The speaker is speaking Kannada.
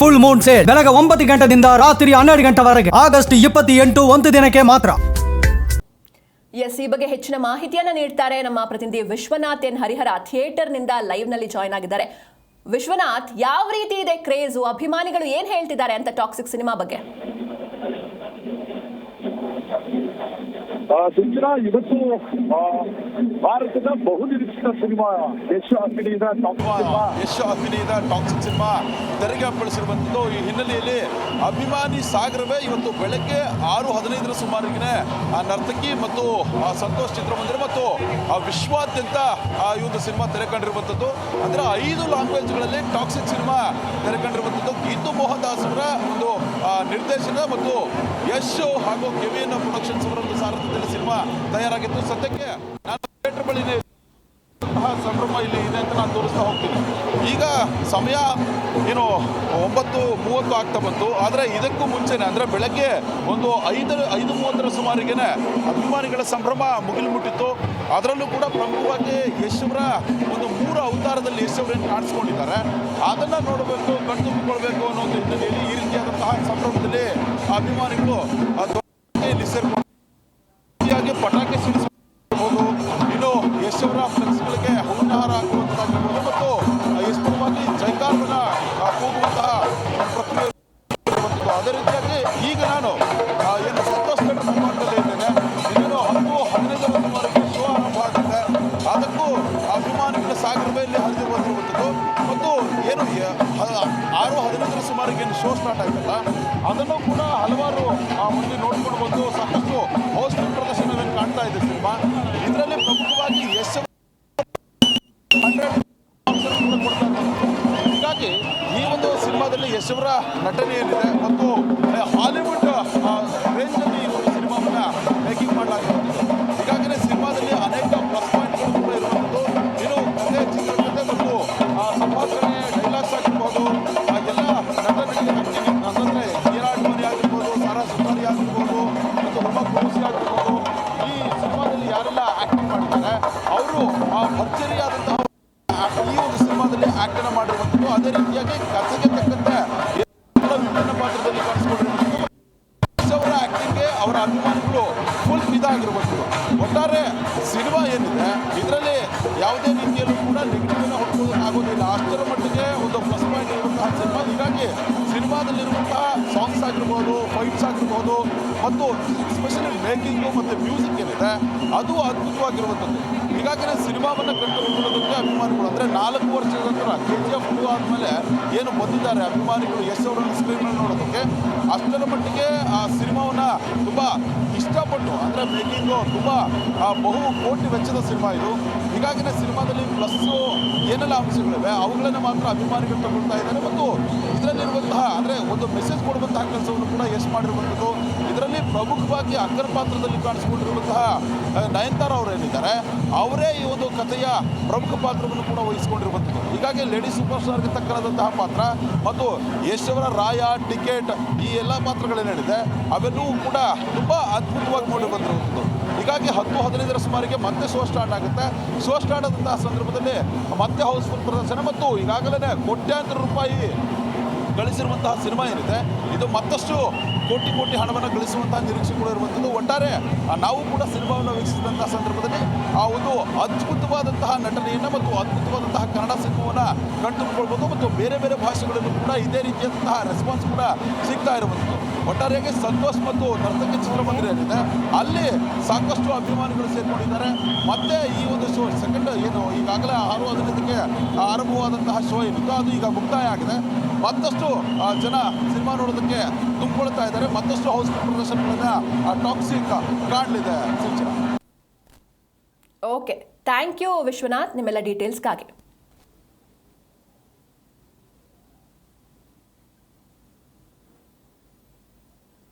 ಫುಲ್ ಮೂನ್ ಸೇಲ್ ಬೆಳಗ್ಗೆ 9 ಗಂಟೆಯಿಂದ ರಾತ್ರಿ 12 ಗಂಟೆವರೆಗೆ ಆಗಸ್ಟ್ 28 ಒಂದು ದಿನಕ್ಕೆ ಮಾತ್ರ. ಎಸ್, ಈ ಬಗ್ಗೆ ಹೆಚ್ಚಿನ ಮಾಹಿತಿಯನ್ನ ನೀಡ್ತಾರೆ ನಮ್ಮ ಪ್ರತಿನಿಧಿ ವಿಶ್ವನಾಥ್ ಎನ್ ಹರಿಹರ ಥಿಯೇಟರ್ ನಿಂದ ಲೈವ್ ನಲ್ಲಿ ಜಾಯ್ನ್ ಆಗಿದ್ದಾರೆ. ವಿಶ್ವನಾಥ್, ಯಾವ ರೀತಿ ಇದೆ ಕ್ರೇಜು, ಅಭಿಮಾನಿಗಳು ಏನ್ ಹೇಳ್ತಿದ್ದಾರೆ ಅಂತ ಟಾಕ್ಸಿಕ್ ಸಿನಿಮಾ ಬಗ್ಗೆ? ಸಿಂಚನ, ಇವತ್ತು ಭಾರತದ ಬಹುನಿರೀಕ್ಷಿತ ಸಿನಿಮಾ ಯಶ್ ಅಭಿನಯದ ಟಾಕ್ಸಿಕ್ ಸಿನಿಮಾ ತೆರೆಗೆ ಅಪ್ಪಳಿಸಿರುವಂಥದ್ದು. ಈ ಹಿನ್ನೆಲೆಯಲ್ಲಿ ಅಭಿಮಾನಿ ಸಾಗರವೇ ಇವತ್ತು ಬೆಳಗ್ಗೆ 6:15 ಸುಮಾರಿಗೆ ಆ ನರ್ತಕಿ ಮತ್ತು ಸಂತೋಷ್ ಚಿತ್ರಮಂದಿರ ಮತ್ತು ವಿಶ್ವಾದ್ಯಂತ ಈ ಒಂದು ಸಿನಿಮಾ ತೆರೆ ಕಂಡಿರುವಂಥದ್ದು. ಅಂದರೆ 5 ಲ್ಯಾಂಗ್ವೇಜ್ಗಳಲ್ಲಿ ಟಾಕ್ಸಿಕ್ ಸಿನಿಮಾ ತೆರೆ ಕಂಡಿರುವಂಥದ್ದು. ಗೀತು ಮೋಹನ್ ದಾಸ್ ಅವರ ಒಂದು ನಿರ್ದೇಶನ ಮತ್ತು ಯಶ್ ಹಾಗೂ ಕೆವಿಎನ್ ಪ್ರೊಡಕ್ಷನ್ಸ್ ಅವರ ಒಂದು ಸಾರಥ್ಯದಲ್ಲಿ ಸಿನಿಮಾ ತಯಾರಾಗಿತ್ತು. ಸದ್ಯಕ್ಕೆ ನಾನು ಥಿಯೇಟರ್ ಬಳಿನೇ ಸಂಭ್ರಮ ಇಲ್ಲಿ ಇದೆ ಅಂತ ನಾನು ತೋರಿಸ್ತಾ ಹೋಗ್ತೀನಿ. ಈಗ ಸಮಯ ಏನು 9:30 ಆಗ್ತಾ ಬಂತು. ಆದರೆ ಇದಕ್ಕೂ ಮುಂಚೆನೆ ಅಂದರೆ ಬೆಳಗ್ಗೆ ಒಂದು 5:30 ಸುಮಾರಿಗೆ ಅಭಿಮಾನಿಗಳ ಸಂಭ್ರಮ ಮುಗಿಲು ಮುಟ್ಟಿತ್ತು. ಅದರಲ್ಲೂ ಕೂಡ ಪ್ರಮುಖವಾಗಿ ಯಶ್ ಅವರ ಒಂದು 3 ಅವತಾರದಲ್ಲಿ ಯಶ್ ಅವರೇನು ಕಾಣಿಸ್ಕೊಂಡಿದ್ದಾರೆ, ಅದನ್ನು ನೋಡಬೇಕು, ಕಣ್ತುಂಬಿಕೊಳ್ಬೇಕು ಅನ್ನೋ ಒಂದು ಹಿನ್ನೆಲೆಯಲ್ಲಿ ಈ ರೀತಿಯಾದಂತಹ ಸಂಭ್ರಮದಲ್ಲಿ ಅಭಿಮಾನಿಗಳು ಇಲ್ಲಿ ಸೇರ್ಕೊಂಡು ಪಟಾಕಿ ಸಿಡಿಸಬಹುದು, ಇನ್ನು ಯಶ್ ಅವರ ಫ್ಲೆಕ್ಸ್ಗಳಿಗೆ ಹೂವಿನಹಾರ ಹಾಕುವಂಥದ್ದಾಗಿರ್ಬೋದು ಮತ್ತು ಯಶ್ ಪರವಾಗಿ ಜೈಕಾರವನ್ನು ಕೂಗುವಂತಹ ಪ್ರಕ್ರಿಯೆ ಇರುವಂಥದ್ದು. ಅದೇ ರೀತಿಯಾಗಿ ಈಗ ನಾನು ಏನು ಸಂತೋಷ್ ಥಿಯೇಟರ್ ಮುಂಭಾಗದಲ್ಲೇ ಇದ್ದೇನೆ. ಇನ್ನೇನು 10-15 ಸುಮಾರಿಗೆ ಶೋ ಆರಂಭ ಆಗುತ್ತೆ. ಅದಕ್ಕೂ ಅಭಿಮಾನಿಗಳ ಸಾಗರವೇ ಇಲ್ಲಿ ಹರಿದು ಬಂದಿರುವಂಥದ್ದು. ಮತ್ತು ಏನು 6:15 ಸುಮಾರಿಗೆ ಏನು ಶೋ ಸ್ಟಾರ್ಟ್ ಆಗುತ್ತಲ್ಲ, ಅದನ್ನು ಕೂಡ ಹಲವಾರು ಮಂದಿ ನೋಡ್ಕೊಂಡು ಬಂದು ಸಾಕಷ್ಟು ಹೌಸ್ಫುಲ್ ಪ್ರದರ್ಶನವನ್ನು ಕಾಣ್ತಾ ಇದೆ ಸಿನಿಮಾ. ಇದರಲ್ಲಿ ಪ್ರಮುಖವಾಗಿ ಯಶ್ ಕೊಡ್ತಾ ಇದ್ದಾರೆ. ಹೀಗಾಗಿ ಈ ಒಂದು ಸಿನಿಮಾದಲ್ಲಿ ಯಶ್ ಅವರ ನಟನೆ ಏನಿದೆ ಮತ್ತು ಹಾಲಿವುಡ್ ರೇಂಜಲ್ಲಿ ಈ ಒಂದು ಸಿನಿಮಾವನ್ನು ಮೇಕಿಂಗ್ ಮಾಡಲಾಗಿರುವಂಥದ್ದು. ಹೀಗಾಗಿನೇ ಸಿನಿಮಾದಲ್ಲಿ ಅನೇಕ ಪ್ಲಸ್ ಪಾಯಿಂಟ್ಗಳು ಕೂಡ ಇರುವಂಥದ್ದು. ಇನ್ನು ಕಥೆ, ಚಿತ್ರಕಥೆ ಮತ್ತು ಸಂಭಾಷಣೆ, ಡೈಲಾಗ್ಸ್ ಆಗಿರ್ಬೋದು, ಎಲ್ಲ ನಟನೆಗೆ ಅಂತಂದರೆ ಜೀರಾಡ್ಮನಿ ಆಗಿರ್ಬೋದು, ಸಾರಾ ಸುತಾರಿ ಆಗಿರ್ಬೋದು ಮತ್ತು ಉಮಾ ಕುರುಸಿ ಆಗಿರ್ಬೋದು, ಈ ಸಿನಿಮಾದಲ್ಲಿ ಯಾರೆಲ್ಲ ಆ್ಯಕ್ಟಿಂಗ್ ಮಾಡ್ತಾರೆ ಅವರು ಭರ್ಜರಿಯಾದಂತಹ ಈ ಒಂದು ಸಿನಿಮಾದಲ್ಲಿ ಆ್ಯಕ್ಟನ್ನು ಮಾಡಿರುವಂಥದ್ದು. ಅದೇ ರೀತಿಯಾಗಿ ಕಥೆಗೆ ತಕ್ಕಂತೆ ವಿಭಿನ್ನ ಪಾತ್ರದಲ್ಲಿ ಕಾಣಿಸ್ಕೊಂಡಿರುವಂಥದ್ದು. ಅವರ ಆ್ಯಕ್ಟಿಂಗ್ಗೆ ಅವರ ಅಭಿಮಾನಿಗಳು ಫುಲ್ ಇದಾಗಿರುವಂಥದ್ದು. ಒಟ್ಟಾರೆ ಸಿನಿಮಾ ಏನಿದೆ ಇದರಲ್ಲಿ ಯಾವುದೇ ರೀತಿಯಲ್ಲೂ ಕೂಡ ನೆಗೆಟಿವ್ನ ಹೊಡ್ಕೊಳ್ಳೋಕ್ಕಾಗೋದಿಲ್ಲ. ಅಷ್ಟರ ಮಟ್ಟಿಗೆ ಒಂದು ಪ್ಲಸ್ ಪಾಯಿಂಟ್ ಇರುವಂತಹ ಸಿನಿಮಾ. ಹೀಗಾಗಿ ಸಿನಿಮಾದಲ್ಲಿರುವಂತಹ ಸಾಂಗ್ಸ್ ಆಗಿರ್ಬೋದು, ಫೈಟ್ಸ್ ಆಗಿರ್ಬೋದು ಮತ್ತು ಎಸ್ಪೆಷಲಿ ಮೇಕಿಂಗು ಮತ್ತು ಮ್ಯೂಸಿಕ್ ಏನಿದೆ ಅದು ಅದ್ಭುತವಾಗಿರುವಂಥದ್ದು. ಹೀಗಾಗಿ ಸಿನಿಮಾವನ್ನು ಕಂಡುಕೊಳ್ಳೋದಕ್ಕೆ ಅಭಿಮಾನಿಗಳು ಅಂದರೆ 4 ವರ್ಷದ ನಂತರ KGF 2 ಆದಮೇಲೆ ಏನು ಬಂದಿದ್ದಾರೆ ಅಭಿಮಾನಿಗಳು ಯಶ್ ಅವರನ್ನು ಸ್ಕ್ರೀನಲ್ಲಿ ನೋಡೋದಕ್ಕೆ, ಅಷ್ಟರ ಮಟ್ಟಿಗೆ ಆ ಸಿನಿಮಾವನ್ನು ತುಂಬ ಇಷ್ಟಪಟ್ಟು, ಅಂದರೆ ಮೇಕಿಂಗು ತುಂಬ ಬಹು ಕೋಟಿ ವೆಚ್ಚದ ಸಿನಿಮಾ ಇದು. ಹೀಗಾಗಿನೇ ಸಿನಿಮಾದಲ್ಲಿ ಪ್ಲಸ್ಸು ಏನೆಲ್ಲ ಅಂಶಗಳಿವೆ ಅವುಗಳನ್ನು ಮಾತ್ರ ಅಭಿಮಾನಿಗಳು ತಗೊಳ್ತಾ ಇದ್ದಾರೆ. ಮತ್ತು ಇದರಲ್ಲಿರುವಂತಹ ಅಂದರೆ ಒಂದು ಮೆಸೇಜ್ ಕೊಡುವಂತಹ ಕೆಲಸವನ್ನು ಕೂಡ ಯಶ್ ಮಾಡಿರುವಂಥದ್ದು. ಇದರಲ್ಲಿ ಪ್ರಮುಖವಾಗಿ ಅಗ್ರ ಪಾತ್ರದಲ್ಲಿ ಕಾಣಿಸ್ಕೊಂಡಿರುವಂತಹ ನಯನತಾರ ಅವರೇನಿದ್ದಾರೆ ಅವರೇ ಈ ಒಂದು ಕಥೆಯ ಪ್ರಮುಖ ಪಾತ್ರವನ್ನು ಕೂಡ ವಹಿಸಿಕೊಂಡಿರುವಂಥದ್ದು. ಹೀಗಾಗಿ ಲೇಡಿ ಸೂಪರ್ ಸ್ಟಾರ್ಗೆ ತಕ್ಕನಾದಂತಹ ಪಾತ್ರ ಮತ್ತು ಯಶ್ ಅವರ ರಾಯ, ಟಿಕೆಟ್ ಈ ಎಲ್ಲ ಪಾತ್ರಗಳೇನಿದೆ ಅವೆಲ್ಲವೂ ಕೂಡ ತುಂಬ ಅದ್ಭುತವಾಗಿ ಮೂಡಿ ಬಂದಿರುವಂಥದ್ದು. ಹೀಗಾಗಿ 10-15 ಸುಮಾರಿಗೆ ಮತ್ತೆ ಶೋ ಸ್ಟಾರ್ಟ್ ಆಗುತ್ತೆ. ಶೋ ಸ್ಟಾರ್ಟ್ ಆದಂತಹ ಸಂದರ್ಭದಲ್ಲಿ ಮತ್ತೆ ಹೌಸ್ಫುಲ್ ಪ್ರದರ್ಶನ ಮತ್ತು ಈಗಾಗಲೇ ಕೋಟ್ಯಾಂತರ ರೂಪಾಯಿ ಗಳಿಸಿರುವಂತಹ ಸಿನಿಮಾ ಏನಿದೆ ಇದು ಮತ್ತಷ್ಟು ಕೋಟಿ ಹಣವನ್ನು ಗಳಿಸುವಂತಹ ನಿರೀಕ್ಷೆ ಕೂಡ ಇರುವಂಥದ್ದು. ಒಟ್ಟಾರೆ ನಾವು ಕೂಡ ಸಿನಿಮಾವನ್ನು ವೀಕ್ಷಿಸಿದಂತಹ ಸಂದರ್ಭದಲ್ಲಿ ಆ ಒಂದು ಅದ್ಭುತವಾದಂತಹ ನಟನೆಯನ್ನು ಮತ್ತು ಅದ್ಭುತವಾದಂತಹ ಕನ್ನಡ ಸಿನಿಮಾವನ್ನು ಕಂಡುಕೊಳ್ಬೋದು ಮತ್ತು ಬೇರೆ ಬೇರೆ ಭಾಷೆಗಳಲ್ಲೂ ಕೂಡ ಇದೇ ರೀತಿಯಾದಂತಹ ರೆಸ್ಪಾನ್ಸ್ ಕೂಡ ಸಿಗ್ತಾ ಇರುವಂಥದ್ದು. ಒಟ್ಟಾರೆಯಾಗಿ ಸಂತೋಷ್ ಮತ್ತು ನರ್ತಕಿ ಚಿತ್ರಮಂದಿರ ಏನಿದೆ ಅಲ್ಲಿ ಸಾಕಷ್ಟು ಅಭಿಮಾನಿಗಳು ಸೇರ್ಕೊಂಡಿದ್ದಾರೆ. ಮತ್ತೆ ಈ ಒಂದು ಶೋ ಸೆಕೆಂಡ್ ಏನು ಈಗಾಗಲೇ 6:15ಕ್ಕೆ ಆರಂಭವಾದಂತಹ ಶೋ ಏನಿತ್ತು ಅದು ಈಗ ಮುಕ್ತಾಯ ಆಗಿದೆ. ಮತ್ತಷ್ಟು ಜನ ಸಿನಿಮಾ ನೋಡೋದಕ್ಕೆ ತುಂಬಿಕೊಳ್ತಾ ಇದ್ದಾರೆ. ಮತ್ತಷ್ಟು ಹೌಸ್ಫುಲ್ ಪ್ರದರ್ಶನಗಳನ್ನು ಟಾಕ್ಸಿಕ್ ಕಾಣಲಿದೆ. ಓಕೆ, ಥ್ಯಾಂಕ್ ಯು ವಿಶ್ವನಾಥ್ ನಿಮ್ಮೆಲ್ಲ ಡೀಟೇಲ್ಸ್ಗಾಗಿ.